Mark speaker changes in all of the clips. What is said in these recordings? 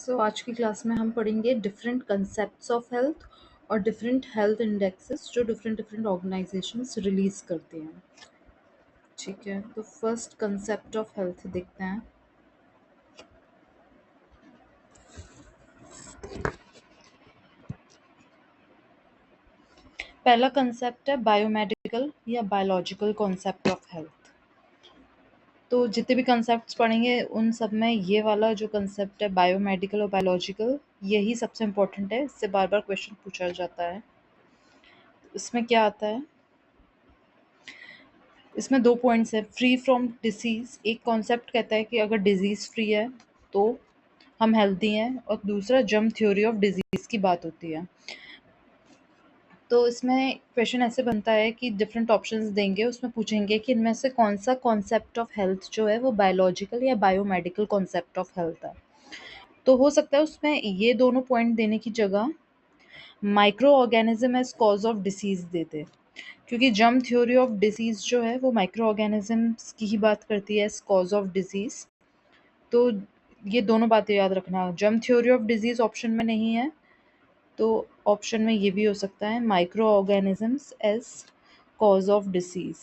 Speaker 1: आज की क्लास में हम पढ़ेंगे डिफरेंट कंसेप्ट्स ऑफ हेल्थ और डिफरेंट हेल्थ इंडेक्सेस जो डिफरेंट डिफरेंट ऑर्गेनाइजेशंस रिलीज करते हैं। ठीक है, तो फर्स्ट कंसेप्ट ऑफ हेल्थ देखते हैं। पहला कंसेप्ट है बायोमेडिकल या बायोलॉजिकल कॉन्सेप्ट ऑफ हेल्थ। तो जितने भी कंसेप्ट्स पढ़ेंगे उन सब में ये वाला जो कंसेप्ट है बायोमेडिकल और बायोलॉजिकल, यही सबसे इम्पोर्टेंट है। इससे बार बार क्वेश्चन पूछा जाता है। इसमें क्या आता है, इसमें 2 पॉइंट्स है। फ्री फ्रॉम डिसीज, एक कॉन्सेप्ट कहता है कि अगर डिजीज फ्री है तो हम हेल्दी हैं, और दूसरा जर्म थ्योरी ऑफ डिजीज की बात होती है। तो इसमें क्वेश्चन ऐसे बनता है कि डिफरेंट ऑप्शंस देंगे, उसमें पूछेंगे कि इनमें से कौन सा कॉन्सेप्ट ऑफ हेल्थ जो है वो बायोलॉजिकल या बायोमेडिकल कॉन्सेप्ट ऑफ हेल्थ है। तो हो सकता है उसमें ये दोनों पॉइंट देने की जगह micro organism as cause of disease देते, क्योंकि जर्म थ्योरी ऑफ डिसीज जो है वो माइक्रो ऑर्गेनिजम्स की ही बात करती है एज कॉज ऑफ डिजीज। तो ये दोनों बातें याद रखना, germ theory of disease option में नहीं है, तो ऑप्शन में ये भी हो सकता है micro organisms as cause of disease.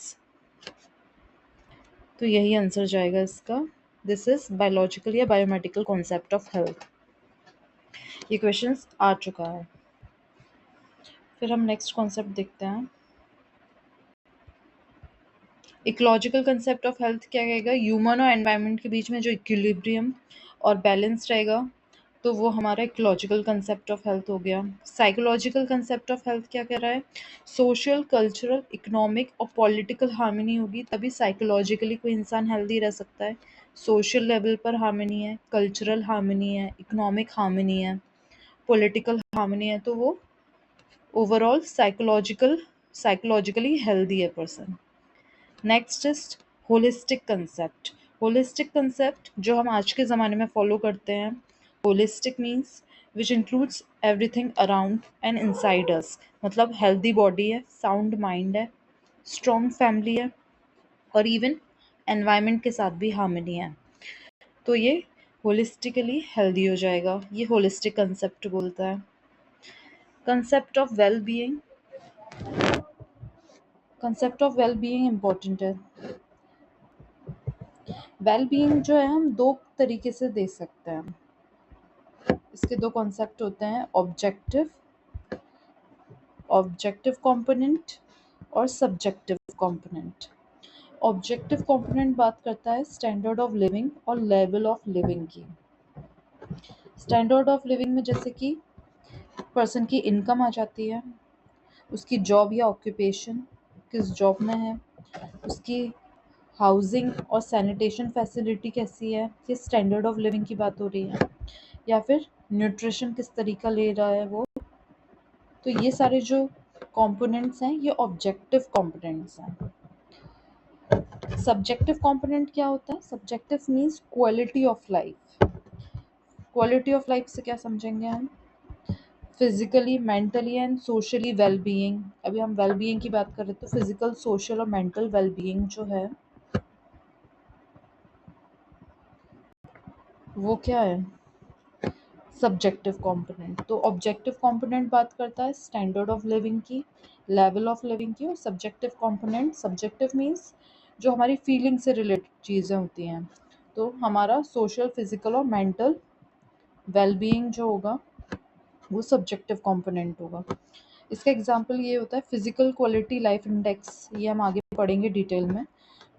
Speaker 1: तो यही आंसर जाएगा इसका। दिस इज बायोलॉजिकल या बायोमेडिकल कॉन्सेप्ट ऑफ हेल्थ। ये क्वेश्चन आ चुका है। फिर हम नेक्स्ट कॉन्सेप्ट देखते हैं। इकोलॉजिकल कंसेप्ट ऑफ हेल्थ क्या कहेगा, ह्यूमन और एनवायरनमेंट के बीच में जो इक्विलिब्रियम और बैलेंस रहेगा, तो वो हमारा इकोलॉजिकल कंसेप्ट ऑफ हेल्थ हो गया। साइकोलॉजिकल कंसेप्ट ऑफ हेल्थ क्या कह रहा है, सोशल कल्चरल इकोनॉमिक और पॉलिटिकल हार्मनी होगी तभी साइकोलॉजिकली कोई इंसान हेल्दी रह सकता है। सोशल लेवल पर हार्मनी है, कल्चरल हार्मनी है, इकोनॉमिक हार्मनी है, पॉलिटिकल हार्मनी है, तो वो ओवरऑल साइकोलॉजिकली हेल्दी है person. Next is holistic concept. Holistic concept जो हम आज के ज़माने में फॉलो करते हैं, holistic means which includes everything around and inside us, मतलब हेल्दी बॉडी है, साउंड माइंड है, स्ट्रॉन्ग फैमिली है, और इवन एनवायरनमेंट के साथ भी हार्मनी है, तो ये होलिस्टिकली हेल्दी हो जाएगा। ये होलिस्टिक कंसेप्ट बोलता है। Concept of well being, concept of well being important है। वेल बीइंग जो है हम दो तरीके से दे सकते हैं। इसके दो कॉन्सेप्ट होते हैं, ऑब्जेक्टिव ऑब्जेक्टिव कंपोनेंट और सब्जेक्टिव कंपोनेंट। ऑब्जेक्टिव कंपोनेंट बात करता है स्टैंडर्ड ऑफ लिविंग और लेवल ऑफ लिविंग की। स्टैंडर्ड ऑफ लिविंग में जैसे कि पर्सन की इनकम आ जाती है, उसकी जॉब या ऑक्यूपेशन, किस जॉब में है, उसकी हाउसिंग और सैनिटेशन फैसिलिटी कैसी है, ये स्टैंडर्ड ऑफ लिविंग की बात हो रही है। या फिर न्यूट्रिशन किस तरीका ले रहा है वो। तो ये सारे जो कंपोनेंट्स हैं ये ऑब्जेक्टिव कंपोनेंट्स हैं। सब्जेक्टिव कंपोनेंट क्या होता है, subjective means quality of life. Quality of life से क्या समझेंगे हम, physically, mentally and socially well being. अभी हम वेल बीइंग की बात कर रहे हैं, तो फिजिकल, सोशल और मेंटल वेल बीइंग जो है वो क्या है, सब्जेक्टिव कंपोनेंट। तो ऑब्जेक्टिव कंपोनेंट बात करता है स्टैंडर्ड ऑफ लिविंग की, लेवल ऑफ लिविंग की, और सब्जेक्टिव कंपोनेंट, सब्जेक्टिव मीन्स जो हमारी फीलिंग से रिलेटेड चीज़ें होती हैं, तो हमारा सोशल, फिजिकल और मेंटल वेल बीइंग जो होगा वो सब्जेक्टिव कंपोनेंट होगा। इसका एग्जांपल ये होता है फिजिकल क्वालिटी लाइफ इंडेक्स, ये हम आगे पढ़ेंगे डिटेल में।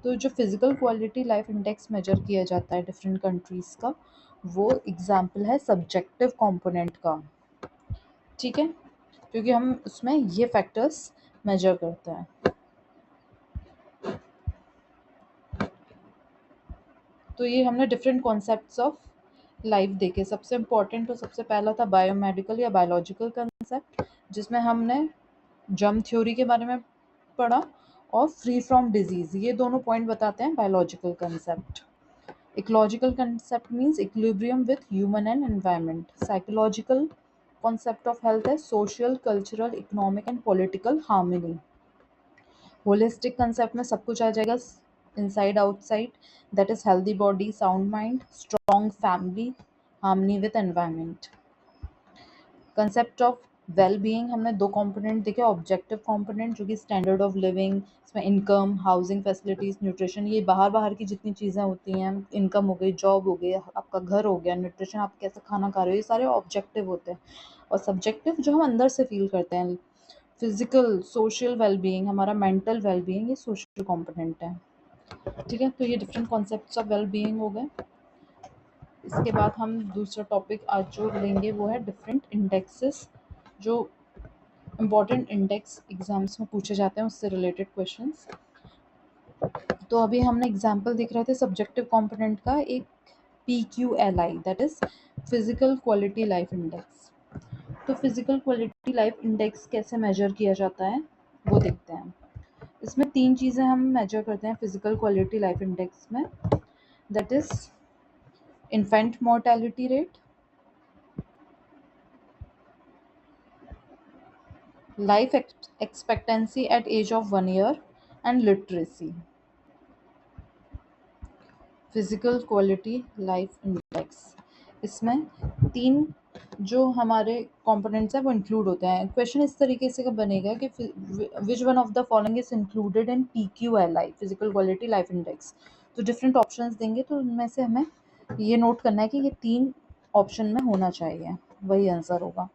Speaker 1: तो जो physical quality life index major किया जाता है डिफरेंट कंट्रीज़ का, वो एग्जाम्पल है सब्जेक्टिव कंपोनेंट का। ठीक है, क्योंकि हम उसमें ये फैक्टर्स मेजर करते हैं। तो ये हमने डिफरेंट कॉन्सेप्ट्स ऑफ लाइफ देखे। सबसे इम्पोर्टेंट और सबसे पहला था बायोमेडिकल या बायोलॉजिकल कंसेप्ट, जिसमें हमने जर्म थ्योरी के बारे में पढ़ा, और फ्री फ्रॉम डिजीज, ये दोनों पॉइंट बताते हैं biological concept. Ecological concept means equilibrium with human and environment. Psychological concept of health है social, cultural, economic and political harmony. Holistic concept में सब कुछ आ जाएगा, inside outside, that is healthy body, sound mind, strong family, harmony with environment. Concept of well being हमने दो component देखे, objective component जो कि स्टैंडर्ड ऑफ लिविंग, इसमें इनकम, हाउसिंग फैसिलिटीज, न्यूट्रिशन, ये बाहर बाहर की जितनी चीज़ें होती हैं, इनकम हो गई, जॉब हो गई, आपका घर हो गया, न्यूट्रिशन, आप कैसे खाना खा रहे हो, ये सारे ऑब्जेक्टिव होते हैं। और सब्जेक्टिव जो हम अंदर से फील करते हैं, फिजिकल सोशल वेलबीइंग, हमारा मेंटल वेलबीइंग, ये सोशल कंपोनेंट है। ठीक है, तो ये डिफरेंट कॉन्सेप्ट्स ऑफ वेलबीइंग हो गए। इसके बाद हम दूसरा टॉपिक आज जो लेंगे वो है डिफरेंट इंडेक्सेस, जो इम्पॉर्टेंट इंडेक्स एग्जाम्स में पूछे जाते हैं उससे रिलेटेड क्वेश्चंस। तो अभी हमने एग्जाम्पल देख रहे थे सब्जेक्टिव कंपोनेंट का, एक PQLI, that is physical quality life index. तो फिजिकल क्वालिटी लाइफ इंडेक्स कैसे मेजर किया जाता है वो देखते हैं। इसमें तीन चीज़ें हम मेजर करते हैं फिजिकल क्वालिटी लाइफ इंडेक्स में, that is infant mortality rate, life expectancy at age of 1 year, and literacy। Physical quality life index, इसमें तीन जो हमारे कंपोनेंट्स हैं वो इंक्लूड होते हैं। क्वेश्चन इस तरीके से का बनेगा कि which one of the following is included in PQLI, physical quality life index. तो डिफरेंट ऑप्शंस देंगे, तो उनमें से हमें ये नोट करना है कि ये तीन ऑप्शन में होना चाहिए, वही आंसर होगा।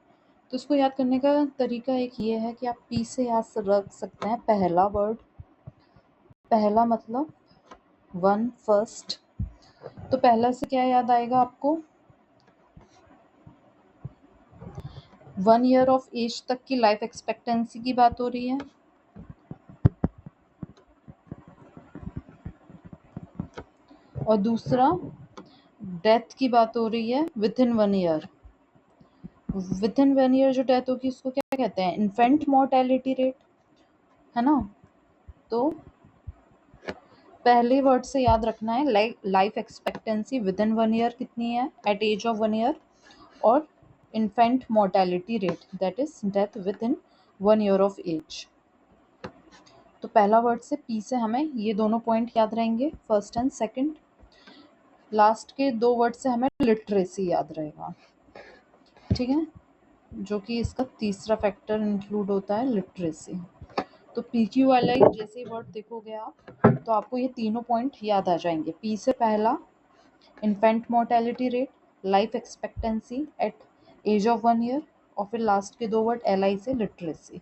Speaker 1: तो इसको याद करने का तरीका एक ये है कि आप P से याद रख सकते हैं पहला वर्ड, पहला मतलब वन, फर्स्ट। तो पहला से क्या याद आएगा आपको, 1 ईयर ऑफ एज तक की लाइफ एक्सपेक्टेंसी की बात हो रही है। और दूसरा डेथ की बात हो रही है within 1 year. With in 1 year जो डेथ होगी उसको क्या कहते हैं, इन्फेंट मोर्टेलिटी रेट, है ना। तो पहले वर्ड से याद रखना है life expectancy within 1 year कितनी है, एट एज ऑफ 1 ईयर, और infant mortality rate, that is death within 1 year of age. तो पहला वर्ड से P से हमें ये दोनों पॉइंट याद रहेंगे, फर्स्ट एंड सेकंड। लास्ट के दो वर्ड से हमें लिटरेसी याद रहेगा, ठीक है, जो कि इसका तीसरा फैक्टर इंक्लूड होता है, लिटरेसी। तो PQLI जैसे वर्ड देखोगे आप तो आपको ये तीनों पॉइंट याद आ जाएंगे। P से पहला infant mortality rate, life expectancy at age of 1 year, और फिर लास्ट के दो वर्ड LI से लिटरेसी।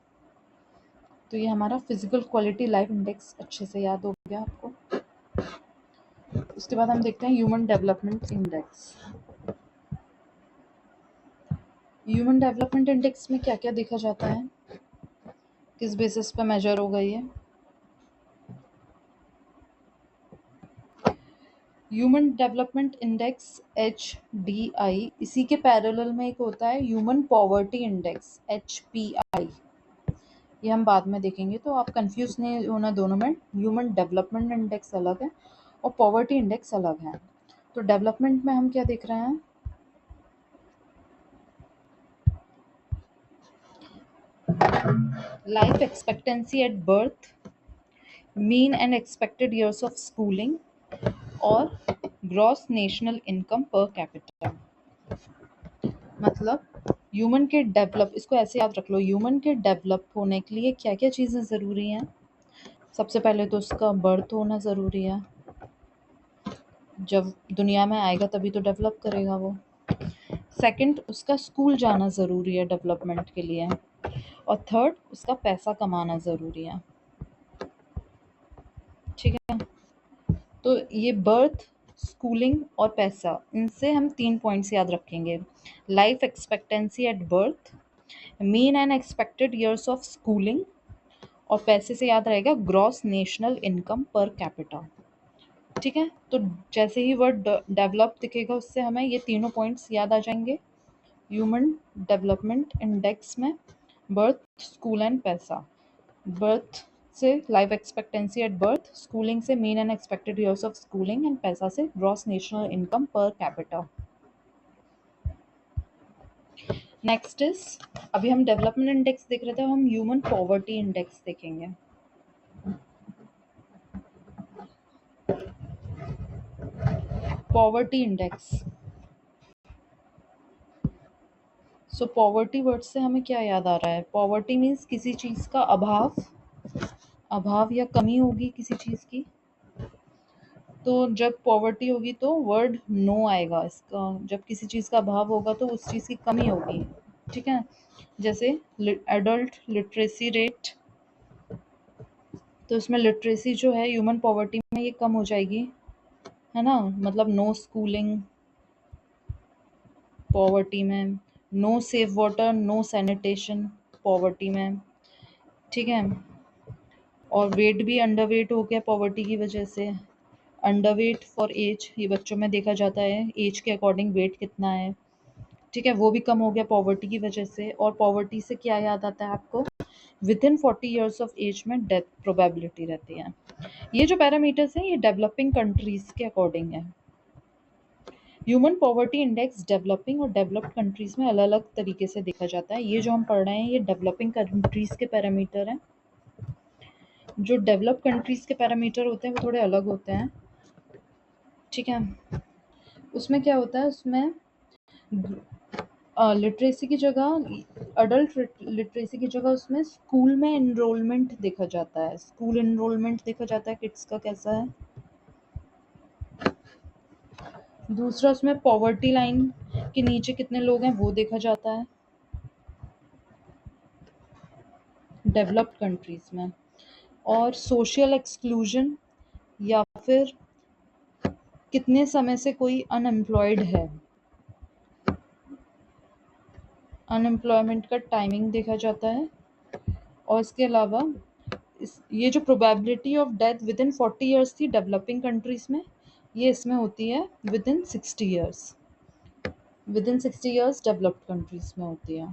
Speaker 1: तो ये हमारा फिजिकल क्वालिटी लाइफ इंडेक्स अच्छे से याद हो गया आपको। उसके बाद हम देखते हैं human development index. Human development index में क्या क्या देखा जाता है, किस बेसिस पे मेजर होगा ये। ह्यूमन डेवलपमेंट इंडेक्स HDI, इसी के पैरेलल में एक होता है ह्यूमन पॉवर्टी इंडेक्स HPI, ये हम बाद में देखेंगे, तो आप कंफ्यूज नहीं होना दोनों में। ह्यूमन डेवलपमेंट इंडेक्स अलग है और पॉवर्टी इंडेक्स अलग है। तो डेवलपमेंट में हम क्या देख रहे हैं, life expectancy at birth, mean and expected years of schooling, और gross national income per capita. मतलब ह्यूमन के डेवलप, इसको ऐसे याद रख लो, ह्यूमन के डेवलप होने के लिए क्या क्या चीज़ें ज़रूरी हैं। सबसे पहले तो उसका बर्थ होना ज़रूरी है, जब दुनिया में आएगा तभी तो डेवलप करेगा वो। सेकंड, उसका स्कूल जाना ज़रूरी है डेवलपमेंट के लिए। और थर्ड, उसका पैसा कमाना ज़रूरी है, ठीक है। तो ये बर्थ, स्कूलिंग और पैसा, इनसे हम 3 पॉइंट्स याद रखेंगे। Life expectancy at birth, mean and expected years of schooling, और पैसे से याद रहेगा gross national income per capita, ठीक है। तो जैसे ही वर्ड डेवलप दिखेगा उससे हमें ये तीनों पॉइंट्स याद आ जाएंगे। ह्यूमन डेवलपमेंट इंडेक्स में बर्थ, स्कूल एंड पैसा। बर्थ से life expectancy at birth, schooling से mean and expected years of schooling, and पैसा से gross national income per capita. Next is, अभी हम डेवलपमेंट इंडेक्स देख रहे थे, हम ह्यूमन पॉवर्टी इंडेक्स देखेंगे। Poverty index, so poverty word से हमें क्या याद आ रहा है? पॉवर्टी मीन्स किसी चीज़ का अभाव, अभाव या कमी होगी किसी चीज़ की। तो जब पॉवर्टी होगी तो वर्ड नो आएगा इसका। जब किसी चीज़ का अभाव होगा तो उस चीज़ की कमी होगी। ठीक है, जैसे एडल्ट लिटरेसी रेट, तो इसमें लिटरेसी जो है ह्यूमन पॉवर्टी में ये कम हो जाएगी, है ना। मतलब नो स्कूलिंग पॉवर्टी में, no safe water, no sanitation poverty में। ठीक है, और वेट भी अंडर वेट हो गया पॉवर्टी की वजह से। अंडर वेट फॉर एज, ये बच्चों में देखा जाता है, एज के अकॉर्डिंग वेट कितना है। ठीक है, वो भी कम हो गया पॉवर्टी की वजह से। और पॉवर्टी से क्या याद आता है आपको? Within 40 years of age में डेथ प्रोबेबिलिटी रहती है। ये जो पैरामीटर्स हैं ये डेवलपिंग कंट्रीज के अकॉर्डिंग है। ह्यूमन पॉवर्टी इंडेक्स डेवलपिंग और डेवलप्ड कंट्रीज में अलग अलग तरीके से देखा जाता है। ये जो हम पढ़ रहे हैं ये डेवलपिंग कंट्रीज के पैरामीटर हैं। जो डेवलप कंट्रीज के पैरामीटर होते हैं वो थोड़े अलग होते हैं। ठीक है, उसमें क्या होता है, उसमें लिटरेसी की जगह, अडल्ट लिटरेसी की जगह उसमें स्कूल में एनरोलमेंट देखा जाता है। स्कूल एनरोलमेंट देखा जाता है किड्स का कैसा है। दूसरा उसमें पॉवर्टी लाइन के नीचे कितने लोग हैं वो देखा जाता है डेवलप्ड कंट्रीज में। और सोशल एक्सक्लूजन, या फिर कितने समय से कोई अनएम्प्लॉयड है, अनएम्प्लॉयमेंट का टाइमिंग देखा जाता है। और इसके अलावा ये जो probability of death within 40 years थी डेवलपिंग कंट्रीज में, ये इसमें होती है with in 60 years. With in 60 years developed countries में होती है।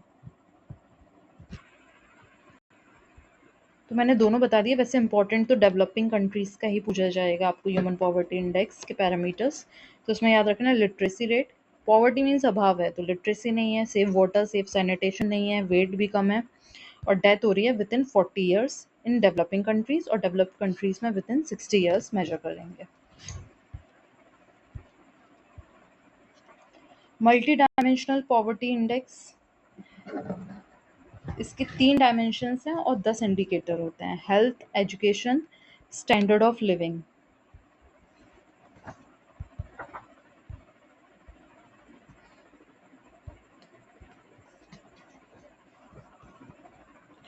Speaker 1: तो मैंने दोनों बता दिए। वैसे इंपॉर्टेंट तो डेवलपिंग कंट्रीज का ही पूछा जाएगा आपको, ह्यूमन पॉवर्टी इंडेक्स के पैरामीटर्स। तो उसमें याद रखना लिटरेसी रेट, पॉवर्टी मीन्स अभाव है तो लिटरेसी नहीं है, सेफ वाटर सेफ सैनिटेशन नहीं है, वेट भी कम है, और डेथ हो रही है within 40 years in developing countries, और डेवलप्ड कंट्रीज में विद इन 60 ईयर्स मेजर करेंगे। मल्टी डायमेंशनल पॉवर्टी इंडेक्स, इसके 3 डायमेंशंस हैं और 10 इंडिकेटर होते हैं। Health, education, standard of living.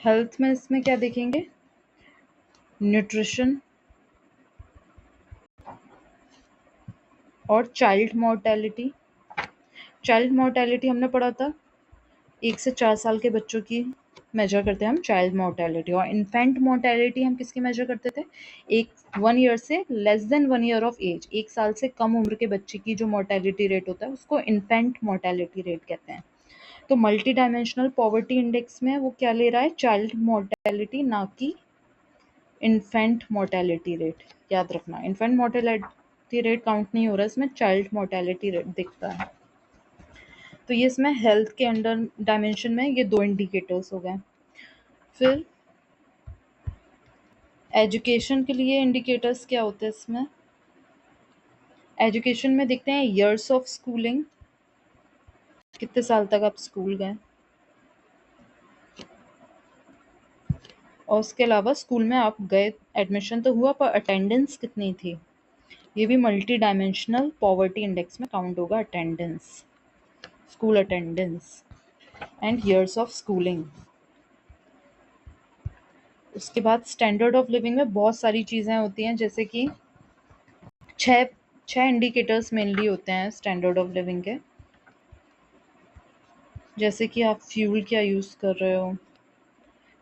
Speaker 1: Health में इसमें क्या देखेंगे? न्यूट्रिशन और चाइल्ड मोर्टेलिटी। चाइल्ड मोर्टेलिटी हमने पढ़ा था, 1 से 4 साल के बच्चों की मेजर करते हैं हम चाइल्ड मोर्टेलिटी। और इन्फेंट मोर्टेलिटी हम किसकी मेजर करते थे? 1 ईयर से less than 1 year of age, 1 साल से कम उम्र के बच्चे की जो मोर्टेलिटी रेट होता है उसको इन्फेंट मोर्टेलिटी रेट कहते हैं। तो मल्टी डायमेंशनल पॉवर्टी इंडेक्स में वो क्या ले रहा है? चाइल्ड मोर्टेलिटी, ना कि इन्फेंट मोर्टेलिटी रेट। याद रखना, इन्फेंट मोर्टेलिटी रेट काउंट नहीं हो रहा है इसमें, चाइल्ड मोर्टेलिटी रेट दिखता है। तो ये इसमें हेल्थ के अंडर डायमेंशन में ये 2 इंडिकेटर्स हो गए। फिर एजुकेशन के लिए इंडिकेटर्स क्या होते हैं इसमें? एजुकेशन में देखते हैं ईयर्स ऑफ स्कूलिंग, कितने साल तक आप स्कूल गए, और उसके अलावा स्कूल में आप गए, एडमिशन तो हुआ पर अटेंडेंस कितनी थी। ये भी मल्टी डायमेंशनल पॉवर्टी इंडेक्स में काउंट होगा, attendance, school attendance and years of schooling. उसके बाद स्टैंडर्ड ऑफ लिविंग में बहुत सारी चीज़ें होती हैं, जैसे कि छः छः इंडिकेटर्स मेनली होते हैं स्टैंडर्ड ऑफ लिविंग के। जैसे कि आप फ्यूल क्या यूज़ कर रहे हो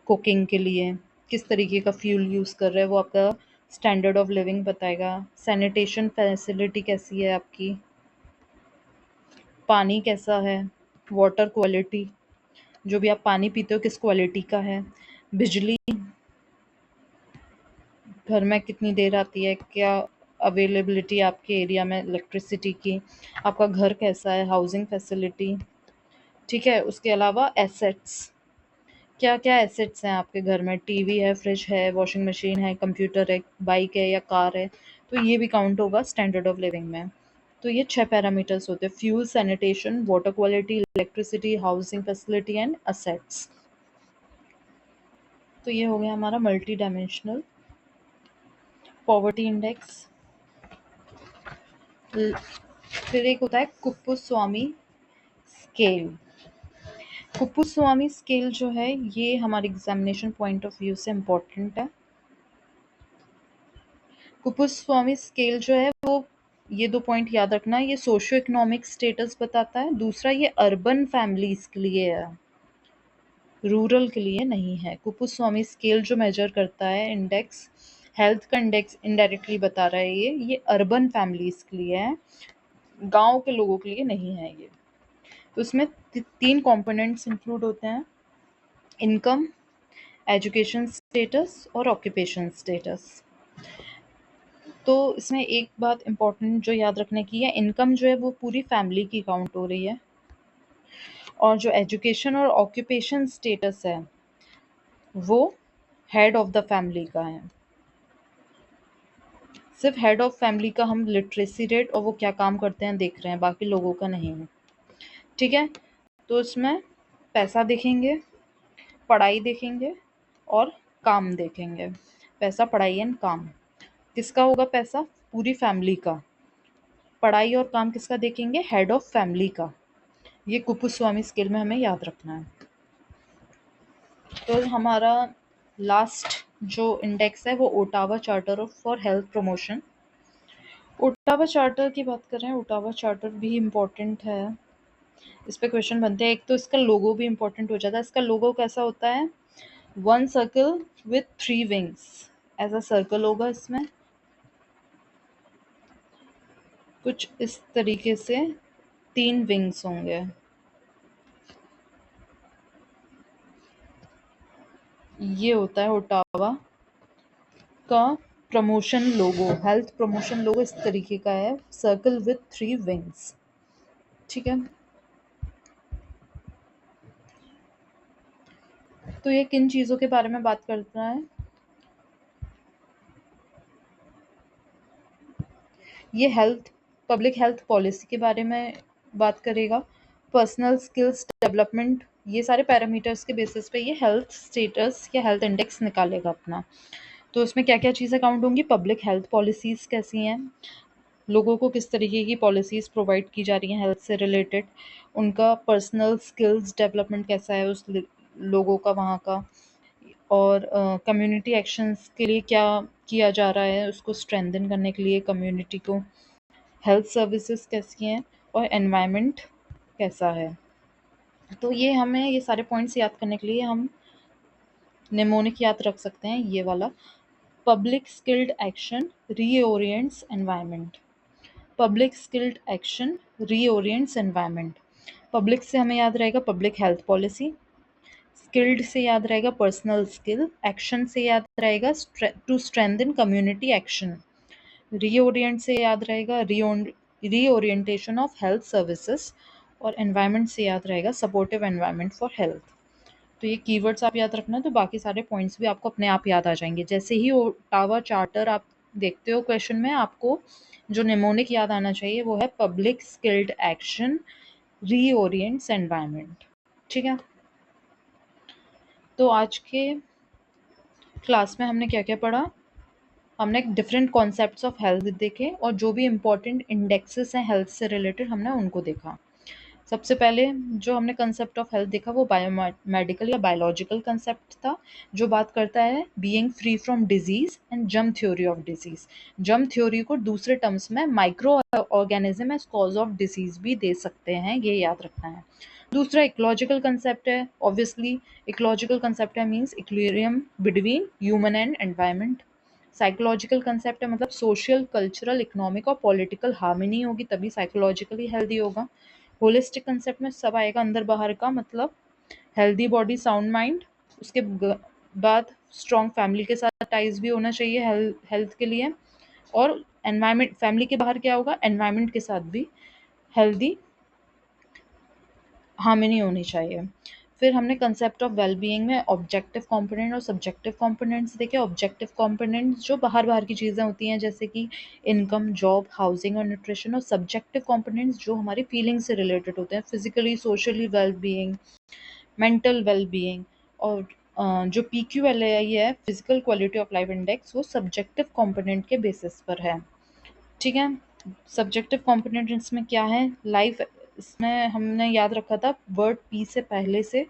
Speaker 1: कुकिंग के लिए, किस तरीके का फ्यूल यूज़ कर रहे हो, वो आपका स्टैंडर्ड ऑफ लिविंग बताएगा। सैनिटेशन फैसिलिटी कैसी है आपकी, पानी कैसा है, वाटर क्वालिटी, जो भी आप पानी पीते हो किस क्वालिटी का है, बिजली घर में कितनी देर आती है, क्या अवेलेबिलिटी आपके एरिया में इलेक्ट्रिसिटी की, आपका घर कैसा है, हाउसिंग फैसिलिटी। ठीक है, उसके अलावा एसेट्स, क्या क्या एसेट्स हैं आपके घर में, टीवी है, फ्रिज है, वॉशिंग मशीन है, कंप्यूटर है, बाइक है या कार है, तो ये भी काउंट होगा स्टैंडर्ड ऑफ लिविंग में। तो ये 6 पैरामीटर्स होते हैं: fuel, sanitation, water quality, electricity, housing facility and assets. तो ये हो गया हमारा मल्टी डायमेंशनल पॉवर्टी इंडेक्स। फिर एक होता है कुप्पुस्वामी स्केल। कुप्पुस्वामी स्केल जो है ये हमारे एग्जामिनेशन पॉइंट ऑफ व्यू से इम्पोर्टेंट है। कुप्पुस्वामी स्केल जो है वो, ये 2 पॉइंट याद रखना, ये सोशियो इकोनॉमिक स्टेटस बताता है। दूसरा, ये अर्बन फैमिलीज के लिए है, रूरल के लिए नहीं है। कुप्पुस्वामी स्केल जो मेजर करता है इंडेक्स, हेल्थ का इंडेक्स इनडायरेक्टली बता रहा है ये अर्बन फैमिलीज के लिए है, गांव के लोगों के लिए नहीं है ये। तो इसमें 3 कंपोनेंट्स इंक्लूड होते हैं: इनकम, एजुकेशन स्टेटस और ऑक्यूपेशन स्टेटस। तो इसमें एक बात इम्पोर्टेंट जो याद रखने की है, इनकम जो है वो पूरी फैमिली की काउंट हो रही है, और जो एजुकेशन और ऑक्यूपेशन स्टेटस है वो हेड ऑफ द फैमिली का है। सिर्फ हेड ऑफ फैमिली का हम लिटरेसी रेट और वो क्या काम करते हैं देख रहे हैं, बाकी लोगों का नहीं है। ठीक है, तो इसमें पैसा देखेंगे, पढ़ाई देखेंगे और काम देखेंगे। पैसा, पढ़ाई एंड काम। किसका होगा पैसा? पूरी फैमिली का। पढ़ाई और काम किसका देखेंगे? हेड ऑफ फैमिली का। ये कुप्पुस्वामी स्केल में हमें याद रखना है। तो हमारा लास्ट जो इंडेक्स है वो Ottawa charter for health promotion. Ottawa charter की बात करें, ओटावा चार्टर भी इम्पोर्टेंट है, इस पे क्वेश्चन बनते हैं। एक तो इसका लोगो भी इम्पोर्टेंट हो जाता है। इसका लोगो कैसा होता है? 1 सर्कल विथ 3 विंग्स, ऐसा सर्कल होगा इसमें, कुछ इस तरीके से 3 विंग्स होंगे। ये होता है ओटावा का प्रमोशन लोगो। हेल्थ प्रमोशन लोगो इस तरीके का है, सर्कल विथ 3 विंग्स। ठीक है, तो ये किन चीज़ों के बारे में बात करता है? ये पब्लिक हेल्थ पॉलिसी के बारे में बात करेगा। पर्सनल स्किल्स डेवलपमेंट, ये सारे पैरामीटर्स के बेसिस पे ये हेल्थ स्टेटस या हेल्थ इंडेक्स निकालेगा अपना। तो उसमें क्या क्या चीज़ें काउंट होंगी? पब्लिक हेल्थ पॉलिसीज़ कैसी हैं, लोगों को किस तरीके की पॉलिसीज़ प्रोवाइड की जा रही हैं हेल्थ से रिलेटेड, उनका पर्सनल स्किल्स डेवलपमेंट कैसा है उस लोगों का वहाँ का, और कम्युनिटी एक्शंस के लिए क्या किया जा रहा है उसको स्ट्रेंथन करने के लिए कम्युनिटी को, हेल्थ सर्विसेज कैसी हैं, और एनवायरनमेंट कैसा है। तो ये हमें ये सारे पॉइंट्स याद करने के लिए हम निमोनिक याद रख सकते हैं, ये वाला। Public skilled action reorients environment. Public skilled action reorients environment. Public से हमें याद रहेगा पब्लिक हेल्थ पॉलिसी, स्किल्ड से याद रहेगा पर्सनल स्किल, एक्शन से याद रहेगा to strengthen community action, reorient से याद रहेगा रीओरिएंटेशन ऑफ हेल्थ सर्विसेज, और एनवायरनमेंट से याद रहेगा सपोर्टिव एनवायरनमेंट फॉर हेल्थ। तो ये कीवर्ड्स आप याद रखना, तो बाकी सारे पॉइंट्स भी आपको अपने आप याद आ जाएंगे। जैसे ही ओटावा चार्टर आप देखते हो क्वेश्चन में, आपको जो निमोनिक याद आना चाहिए वो है public skilled action reorients environment. ठीक है, तो आज के क्लास में हमने क्या क्या पढ़ा? हमने डिफरेंट कॉन्सेप्ट्स ऑफ हेल्थ देखे, और जो भी इम्पोर्टेंट इंडेक्सेस हैं हेल्थ से रिलेटेड हमने उनको देखा। सबसे पहले जो हमने कंसेप्ट ऑफ हेल्थ देखा वो बायोमेडिकल या बायोलॉजिकल कंसेप्ट था, जो बात करता है being free from disease and germ theory of disease. Germ theory को दूसरे टर्म्स में micro organism as cause of disease भी दे सकते हैं, ये याद रखना है। दूसरा इकोलॉजिकल कंसेप्ट है, ऑब्वियसली इकोलॉजिकल कंसेप्ट है means equilibrium between human and environment. Psychological concept है, मतलब सोशल, कल्चरल, इकोनॉमिक और पॉलिटिकल हार्मनी होगी तभी साइकोलॉजिकली हेल्दी होगा। होलिस्टिक कंसेप्ट में सब आएगा अंदर बाहर का, मतलब हेल्दी बॉडी साउंड माइंड। उसके बाद स्ट्रॉन्ग फैमिली के साथ टाइज भी होना चाहिए हेल्थ के लिए, और एनवायरनमेंट, फैमिली के बाहर क्या होगा? एनवायरनमेंट के साथ भी हेल्दी हार्मनी होनी चाहिए। फिर हमने कंसेप्ट ऑफ वेल-बीइंग में ऑब्जेक्टिव कंपोनेंट और सब्जेक्टिव कंपोनेंट्स देखे। ऑब्जेक्टिव कंपोनेंट्स जो बाहर-बाहर की चीज़ें होती हैं जैसे कि इनकम, जॉब, हाउसिंग और न्यूट्रिशन, और सब्जेक्टिव कंपोनेंट्स जो हमारी फीलिंग से रिलेटेड होते हैं, physically, socially well being, mental well being. और जो PQLAI है, physical quality of life index, वो सब्जेक्टिव कंपोनेंट के बेसिस पर है। ठीक है, सब्जेक्टिव कंपोनेंट इसमें क्या है, लाइफ, इसमें हमने याद रखा था वर्ड पी से पहले से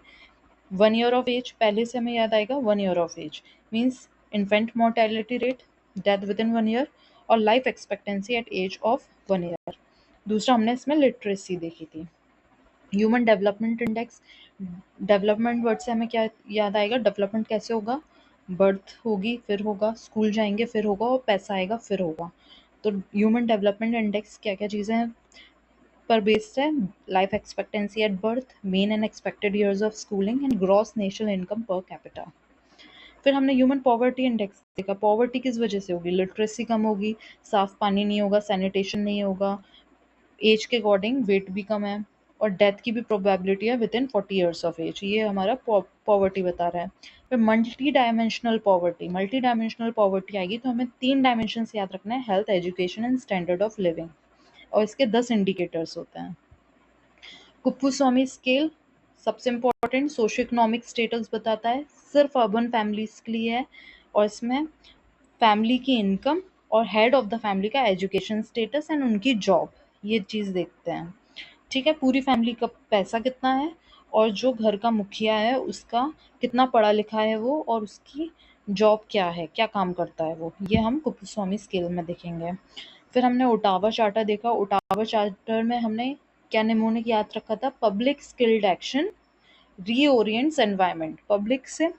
Speaker 1: 1 ईयर ऑफ एज, पहले से हमें याद आएगा 1 year of age means infant mortality rate, death within 1 year, और life expectancy at age of 1 year. दूसरा हमने इसमें लिटरेसी देखी थी। Human development index, development word से हमें क्या याद आएगा, डेवलपमेंट कैसे होगा, बर्थ होगी फिर होगा, स्कूल जाएंगे फिर होगा, और पैसा आएगा फिर होगा। तो ह्यूमन डेवलपमेंट इंडेक्स क्या क्या चीज़ें हैं पर बेस्ड है, life expectancy at birth, main and expected years of schooling and gross national income per capita. फिर हमने ह्यूमन पॉवर्टी इंडेक्स देखा। पॉवर्टी किस वजह से होगी, लिटरेसी कम होगी, साफ पानी नहीं होगा, सैनिटेशन नहीं होगा, एज के अकॉर्डिंग वेट भी कम है, और डेथ की भी प्रोबेबिलिटी है within 40 years of age. ये हमारा पॉवर्टी बता रहा है। फिर मल्टी डायमेंशनल पॉवर्टी आएगी तो हमें 3 डायमेंशन याद रखना है, health, education and standard of living, और इसके 10 इंडिकेटर्स होते हैं। कुप्पुस्वामी स्केल सबसे इम्पोर्टेंट सोशो इकोनॉमिक स्टेटस बताता है, सिर्फ अर्बन फैमिलीज के लिए है, और इसमें फैमिली की इनकम और हेड ऑफ द फैमिली का एजुकेशन स्टेटस एंड उनकी जॉब, ये चीज़ देखते हैं। ठीक है, पूरी फैमिली का पैसा कितना है, और जो घर का मुखिया है उसका कितना पढ़ा लिखा है वो, और उसकी जॉब क्या है, क्या काम करता है वो, ये हम कुप्पुस्वामी स्केल में देखेंगे। फिर हमने ओटावा चार्टर देखा। ओटावा चार्टर में हमने क्या निमोनिक याद रखा था, public skilled action reorients environment. Public से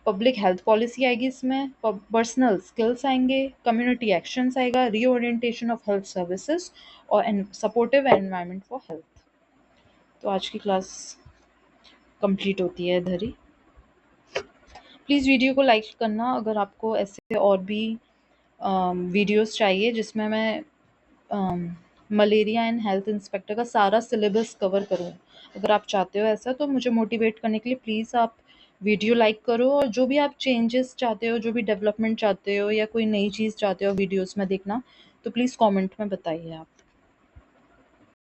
Speaker 1: पब्लिक हेल्थ पॉलिसी आएगी, इसमें पर्सनल स्किल्स आएंगे, कम्युनिटी एक्शंस आएगा, रीओरिएंटेशन ऑफ हेल्थ सर्विसेज, और सपोर्टिव एनवायरनमेंट फॉर हेल्थ। तो आज की क्लास कंप्लीट होती है इधर ही। प्लीज़ वीडियो को लाइक करना अगर आपको ऐसे और भी वीडियोस चाहिए जिसमें मैं मलेरिया एंड हेल्थ इंस्पेक्टर का सारा सिलेबस कवर करूँ। अगर आप चाहते हो ऐसा तो मुझे मोटिवेट करने के लिए प्लीज़ आप वीडियो लाइक करो, और जो भी आप चेंजेस चाहते हो, जो भी डेवलपमेंट चाहते हो, या कोई नई चीज़ चाहते हो वीडियोस में देखना, तो प्लीज़ कमेंट में बताइए आप।